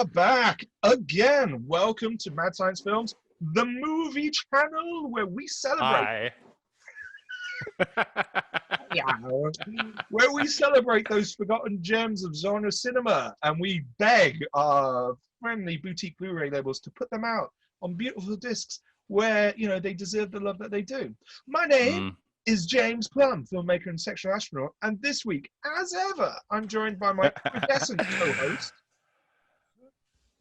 are back again. Welcome to Mad Science Films, the movie channel where we celebrate. Yeah, where we celebrate those forgotten gems of genre cinema, and we beg our friendly boutique Blu Ray labels to put them out on beautiful discs where they deserve the love that they do. My name is James Plumb, filmmaker and sexual astronaut, and this week, as ever, I'm joined by my iridescent co-host.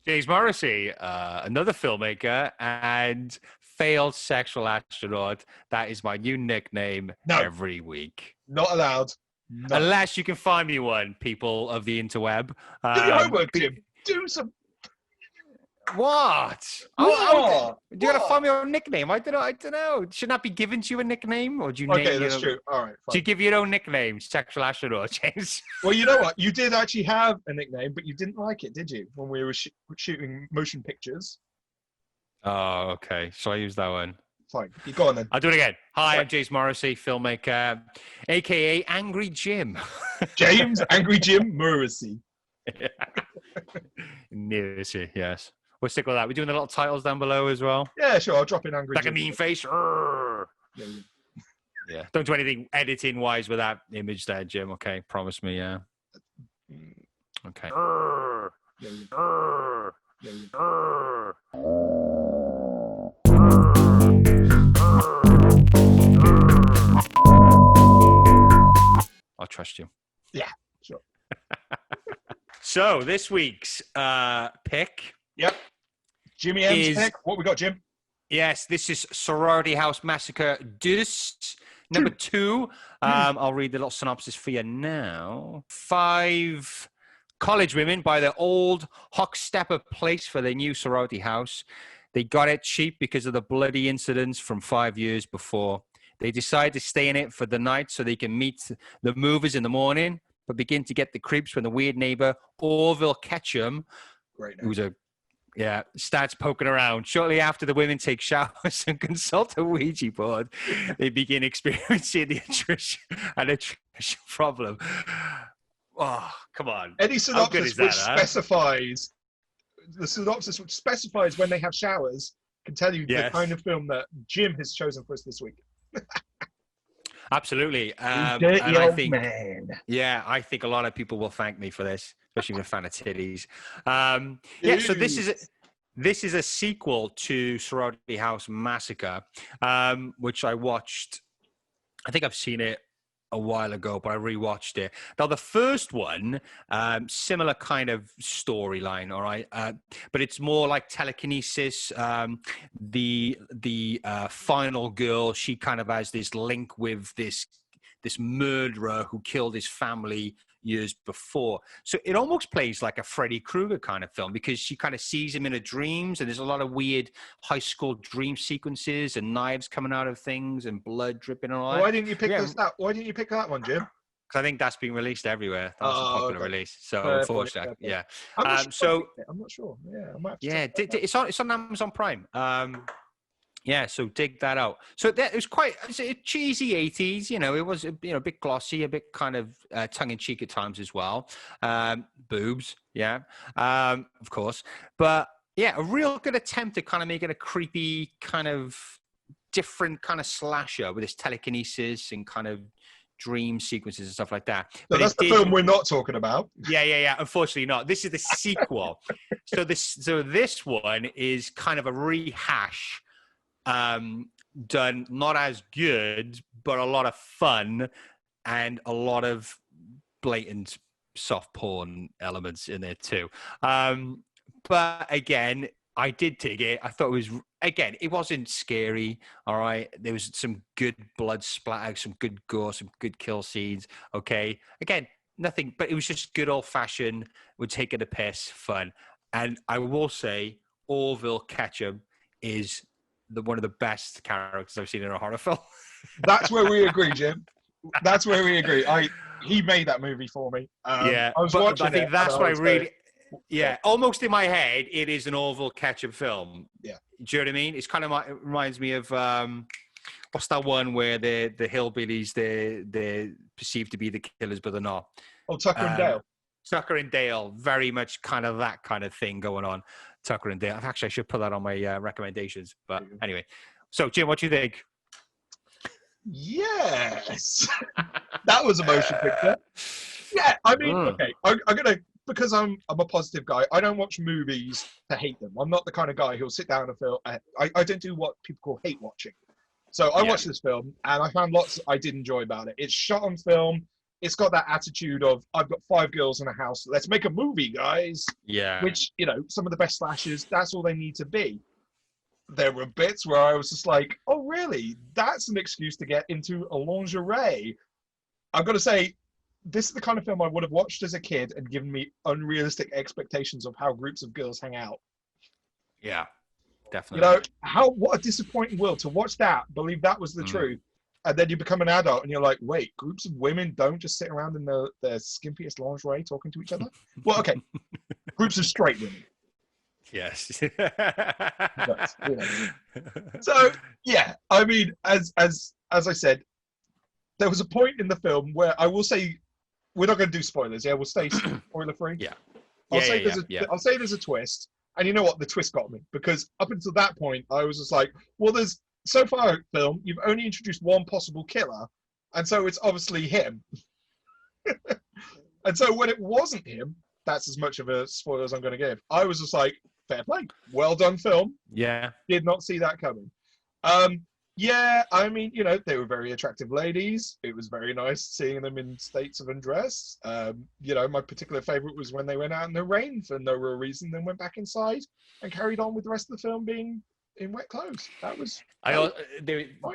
James Morrissey, another filmmaker and failed sexual astronaut. That is my new nickname every week. Not allowed. No. Unless you can find me one, people of the interweb. Do your homework, Jim. Do some... What? What? You gotta find me a nickname. I don't know. Should not be given to you a nickname, or do you Okay, name that's true. All right, fine. Do you give your own nickname, sexual astronaut, James? Well, you know what? You did actually have a nickname, but you didn't like it, did you? When we were shooting motion pictures. Oh, okay. So I use that one. Fine. You go on then. I'll do it again. Hi, I'm James Morrissey, filmmaker, aka Angry Jim. James Angry Jim Morrissey. Morrissey, yes. We'll stick with that. We're doing the little titles down below as well. Yeah, sure. I'll drop in Angry like Jim. Like a mean face. Yeah. Don't do anything editing wise with that image there, Jim. Okay. Promise me, yeah. Okay. I'll trust you. Yeah, sure. So this week's pick. Yep. Jimmy M's pick. What we got, Jim? Yes, this is Sorority House Massacre Deuce, number 2. I'll read the little synopsis for you now. 5 college women buy their old Hochstepper place for their new sorority house. They got it cheap because of the bloody incidents from 5 years before. They decide to stay in it for the night so they can meet the movers in the morning, but begin to get the creeps when the weird neighbor, Orville Ketchum, who's starts poking around. Shortly after the women take showers and consult a Ouija board, they begin experiencing the attrition problem. Oh, come on. Any synopsis which specifies when they have showers can tell you the kind of film that Jim has chosen for us this week. Absolutely. Dirty old man. Yeah, I think a lot of people will thank me for this, especially if you're a fan of titties. So this is a sequel to Sorority House Massacre, which I watched. I think I've seen it a while ago, but I rewatched it. Now, the first one, similar kind of storyline, all right? But it's more like telekinesis. The final girl, she kind of has this link with this murderer who killed his family years before. So it almost plays like a Freddy Krueger kind of film because she kind of sees him in her dreams, and there's a lot of weird high school dream sequences and knives coming out of things and blood dripping and all that. Why didn't you pick Why didn't you pick that one, Jim? Because I think that's being released everywhere. That's a popular release. So unfortunately, yeah. I'm not sure. Yeah, I might have to it's on Amazon Prime. Yeah, so dig that out. So it was quite a cheesy 80s, it was a bit glossy, a bit kind of tongue-in-cheek at times as well. Boobs, yeah, of course. But yeah, a real good attempt to kind of make it a creepy kind of different kind of slasher with this telekinesis and kind of dream sequences and stuff like that. So that's the film we're not talking about. Yeah. Unfortunately not. This is the sequel. So this one is kind of a rehash done not as good, but a lot of fun and a lot of blatant soft porn elements in there too. But again, I did dig it. I thought it wasn't scary. All right. There was some good blood splatter, some good gore, some good kill scenes. Okay. Again, nothing, but it was just good old fashioned, we're taking a piss, fun. And I will say Orville Ketchum is one of the best characters I've seen in a horror film. That's where we agree, Jim. That's where we agree. He made that movie for me. I think that's what I really... Yeah, almost in my head, it is an Orville Ketchum film. Yeah. Do you know what I mean? It's kind of it reminds me of... what's that one where the hillbillies, they're perceived to be the killers, but they're not? Oh, Tucker and Dale. Tucker and Dale, very much kind of that kind of thing going on. Tucker and Dale. Actually, I should put that on my recommendations. But anyway, so Jim, what do you think? Yes, that was a motion picture. Yeah, I mean, okay, I'm gonna, because I'm a positive guy. I don't watch movies to hate them. I'm not the kind of guy who'll sit down and feel. I don't do what people call hate watching. So I watched this film and I found lots I did enjoy about it. It's shot on film. It's got that attitude of, I've got 5 girls in a house. Let's make a movie, guys. Yeah. Which, you know, some of the best slashes, that's all they need to be. There were bits where I was just like, oh, really? That's an excuse to get into a lingerie. I've got to say, this is the kind of film I would have watched as a kid and given me unrealistic expectations of how groups of girls hang out. Yeah, definitely. You know, what a disappointing world to watch that, believe that was the truth. And then you become an adult and you're like, wait, groups of women don't just sit around in their skimpiest lingerie talking to each other? Well, okay. Groups of straight women. Yes. But, you know. So, yeah, I mean, as I said, there was a point in the film where I will say, we're not going to do spoilers, yeah? We'll stay spoiler-free. Yeah. I'll say there's a twist. And you know what? The twist got me. Because up until that point, I was just like, well, so far, film, you've only introduced one possible killer, and so it's obviously him. And so when it wasn't him, that's as much of a spoiler as I'm going to give. I was just like, fair play. Well done, film. Yeah. Did not see that coming. Yeah, I mean, you know, they were very attractive ladies. It was very nice seeing them in states of undress. You know, my particular favorite was when they went out in the rain for no real reason, then went back inside and carried on with the rest of the film being in wet clothes.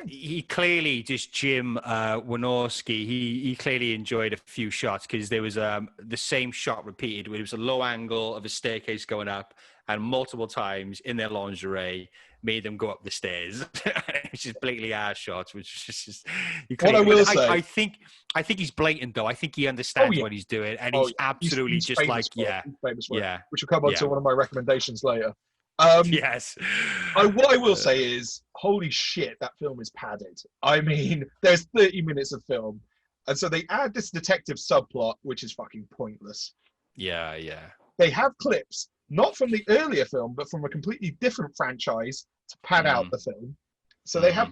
He clearly, just Jim Wynorski, he clearly enjoyed a few shots because there was the same shot repeated. It was a low angle of a staircase going up, and multiple times in their lingerie made them go up the stairs. It's just blatantly ass shots, which is just. What I will say, I think he's blatant though. I think he understands what he's doing, and he's absolutely he's just like which will come on to one of my recommendations later. Yes. What I will say is, holy shit, that film is padded. I mean, there's 30 minutes of film, and so they add this detective subplot, which is fucking pointless. Yeah, yeah. They have clips, not from the earlier film, but from a completely different franchise to pad out the film. So they have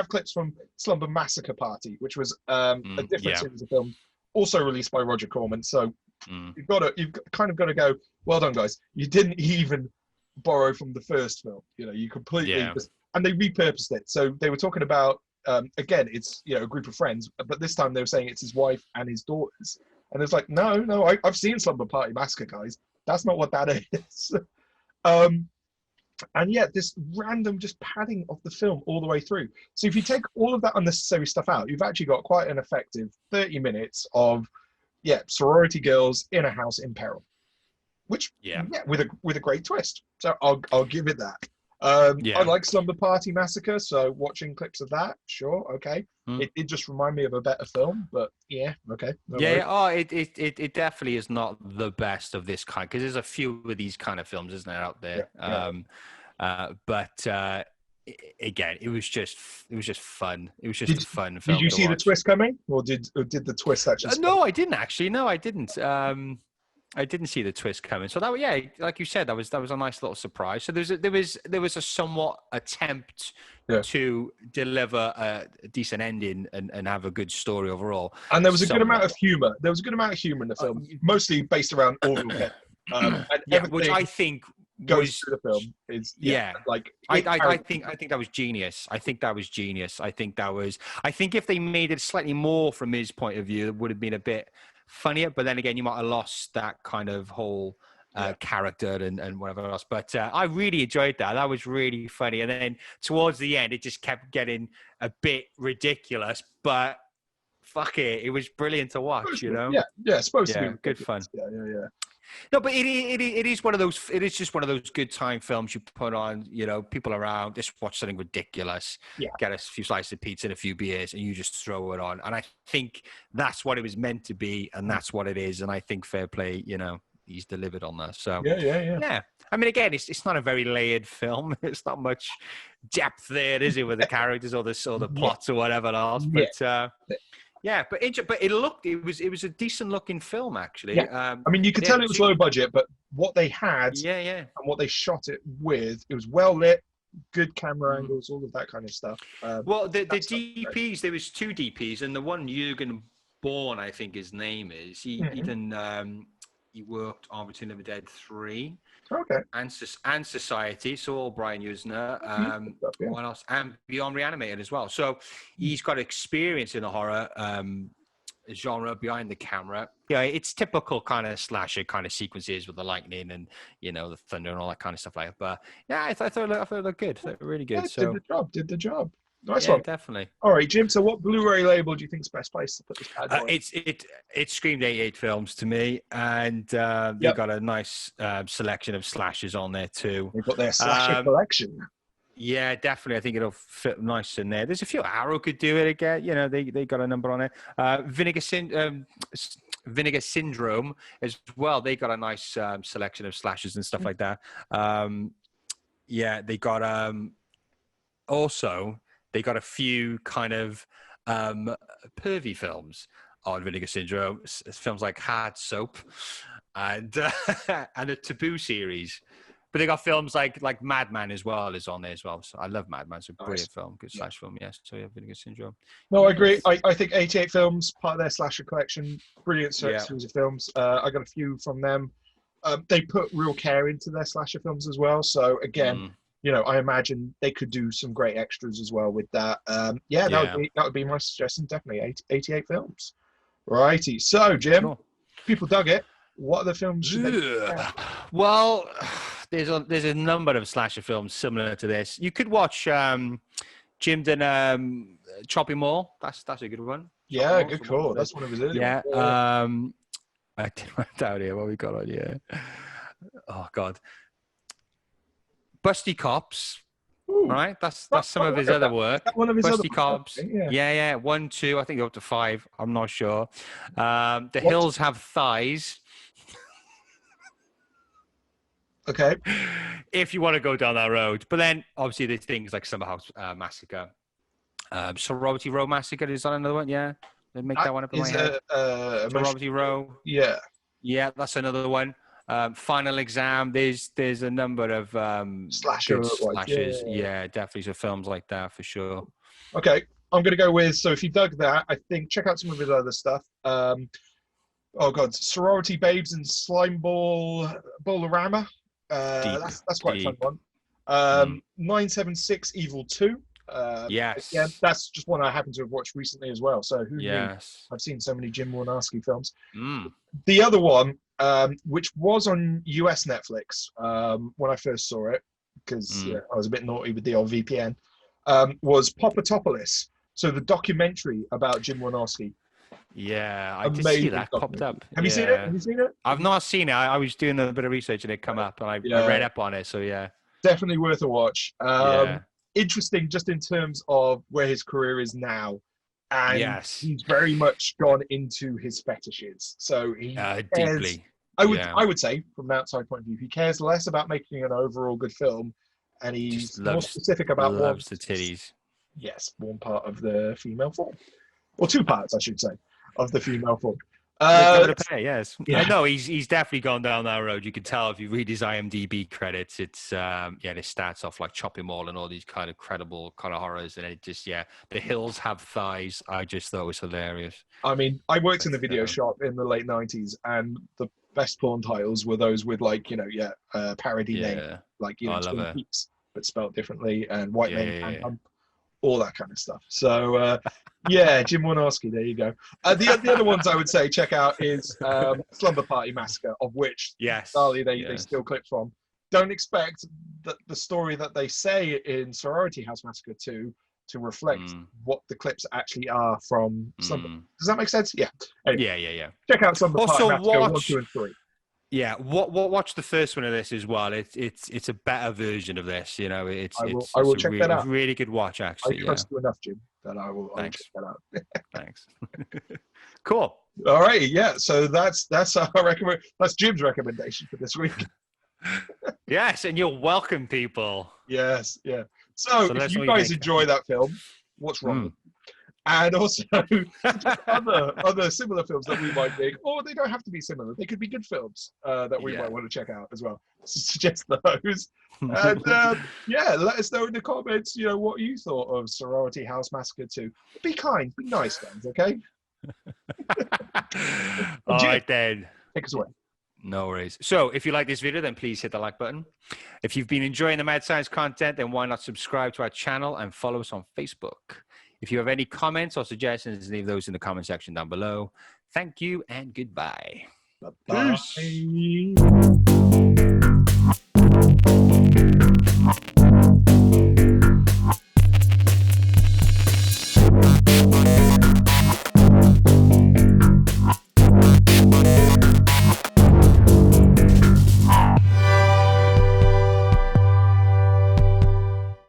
clips from Slumber Massacre Party, which was a different series of films, also released by Roger Corman. So you've kind of got to go, well done, guys. You didn't even borrow from the first film, you know, you completely and they repurposed it. So they were talking about again, it's, you know, a group of friends, but this time they were saying it's his wife and his daughters, and it's like, no, I've seen Slumber Party Massacre, guys. That's not what that is. And yet this random just padding of the film all the way through. So if you take all of that unnecessary stuff out, you've actually got quite an effective 30 minutes of sorority girls in a house in peril. Which, with a great twist. So I'll give it that. I like Slumber Party Massacre, so watching clips of that, sure, okay. It just reminded me of a better film, but yeah, okay. It definitely is not the best of this kind, because there's a few of these kind of films, isn't there, out there? But again, it was just fun. It was just a fun film. Did you see the twist coming, or did the twist actually? No, I didn't actually. No, I didn't. I didn't see the twist coming. So that, like you said, that was a nice little surprise. So there was a somewhat attempt to deliver a decent ending and have a good story overall. And there was a good amount of humor. There was a good amount of humor in the film, mostly based around Orville Peck. Which I think goes through the film is I think that was genius. I think if they made it slightly more from his point of view, it would have been a bit funnier, but then again, you might have lost that kind of whole character and whatever else. But I really enjoyed that. That was really funny. And then towards the end, it just kept getting a bit ridiculous, but fuck it, it was brilliant to watch, you know? Yeah, it's supposed to be good fun. Yeah. No, but it is one of those. It is just one of those good time films you put on. You know, people around, just watch something ridiculous. Yeah. Get a few slices of pizza and a few beers, and you just throw it on. And I think that's what it was meant to be, and that's what it is. And I think fair play. You know, he's delivered on that. So yeah. I mean, again, it's not a very layered film. It's not much depth there, is it, with the characters or the plots or whatever else? But Yeah, but it was a decent looking film actually. Yeah. I mean, you could tell it was low budget, but what they had and what they shot it with, it was well lit, good camera angles, all of that kind of stuff. Well, the DPs, there was 2 DPs, and the one Jürgen Born, I think his name is. He worked on Return of the Dead 3. Okay. And Society, so all Brian Usner. What else? And Beyond Reanimated as well. So he's got experience in the horror genre behind the camera. Yeah, it's typical kind of slasher kind of sequences with the lightning and the thunder and all that kind of stuff like that. But yeah, I thought it looked good. Really good. Yeah, did the job. Nice yeah, one. Definitely. All right, Jim. So, what Blu-ray label do you think is the best place to put this bad boy? It screamed 88 films to me, and they've got a nice selection of slashers on there too. They've got their slasher collection. Yeah, definitely. I think it'll fit nice in there. There's a few. Arrow could do it again. They got a number on it. Vinegar Syndrome as well. They got a nice selection of slashers and stuff like that. They got also. They got a few kind of pervy films on Vinegar Syndrome, films like Hard Soap and and a Taboo series. But they got films like Madman as well is on there as well. So I love Madman. It's a brilliant film, good slash film. Yes. So yeah, Vinegar Syndrome. No, I agree. I think 88 films, part of their slasher collection, brilliant series of films. I got a few from them. They put real care into their slasher films as well. So again. I imagine they could do some great extras as well with that. That would be my suggestion. Definitely 88 films. Righty. So, Jim, people dug it. What other films should they? Well, there's a number of slasher films similar to this. You could watch Jim done Chopping Mall. That's a good one. Yeah, good call. That's one of his early ones. I did write down here what we got on here. Oh God. Busty Cops, right? That's some of his other work. One of his Busty Cops. Yeah. 1, 2. I think up to 5. I'm not sure. The Hills Have Thighs. Okay. If you want to go down that road, but then obviously there's things like Summer House Massacre, Sorority Row Massacre is on another one. Yeah, they make that one up in my head. Sorority Row. Yeah, that's another one. Final Exam. There's a number of slashers. Yeah, definitely some films like that for sure. Okay, I'm gonna go with. So if you dug that, I think check out some of his other stuff. Sorority Babes and Slime Ballerama. That's quite a fun one. 976 Evil 2. Yes. Yeah, that's just one I happen to have watched recently as well. So who knew? I've seen so many Jim Wynorski films. The other one, which was on US Netflix when I first saw it, because I was a bit naughty with the old VPN, was Popatopolis. So the documentary about Jim Wynorski. Yeah, I did see that popped up. Have you seen it? I've not seen it. I was doing a bit of research and it come up, and I read up on it. So yeah, definitely worth a watch. Interesting, just in terms of where his career is now, and he's very much gone into his fetishes. So he deeply. I would say, from an outside point of view, he cares less about making an overall good film, and he's more specific about the titties. Yes, one part of the female form, or 2 parts, I should say, of the female form. Yes. Yeah. No, he's definitely gone down that road. You can tell if you read his IMDb credits. It's it starts off like Chopping Mall and all these kind of credible kind of horrors, and it just The Hills Have Thighs. I just thought it was hilarious. I mean, I worked in the video shop in the late 90s, and the best porn titles were those with parody name, like Twin Peaks, but spelled differently, and White Men and Hump, all that kind of stuff. So Jim Wynorski, there you go. The other ones I would say check out is Slumber Party Massacre, of which they steal clips from. Don't expect that the story that they say in Sorority House Massacre 2 to reflect what the clips actually are from Slumber. Does that make sense? Yeah. Anyway, yeah. Check out Slumber Party Massacre 1, 2, and 3. Yeah, watch the first one of this as well. It's a better version of this. I will check that out. Really good watch, actually. I trust you enough, Jim, that I will check that out. Thanks. Cool. All right, yeah. So that's our that's Jim's recommendation for this week. Yes, and you're welcome, people. Yes, yeah. So if you guys enjoy that film, what's wrong? and also other similar films that we might dig, or they don't have to be similar. They could be good films that we might want to check out as well. Suggest those, and yeah, let us know in the comments. You know what you thought of Sorority House Massacre 2. Be kind, be nice, guys. Okay. All right then. Take us away. No worries. So if you like this video, then please hit the like button. If you've been enjoying the Mad Science content, then why not subscribe to our channel and follow us on Facebook. If you have any comments or suggestions, leave those in the comment section down below. Thank you and goodbye. Bye-bye. Peace.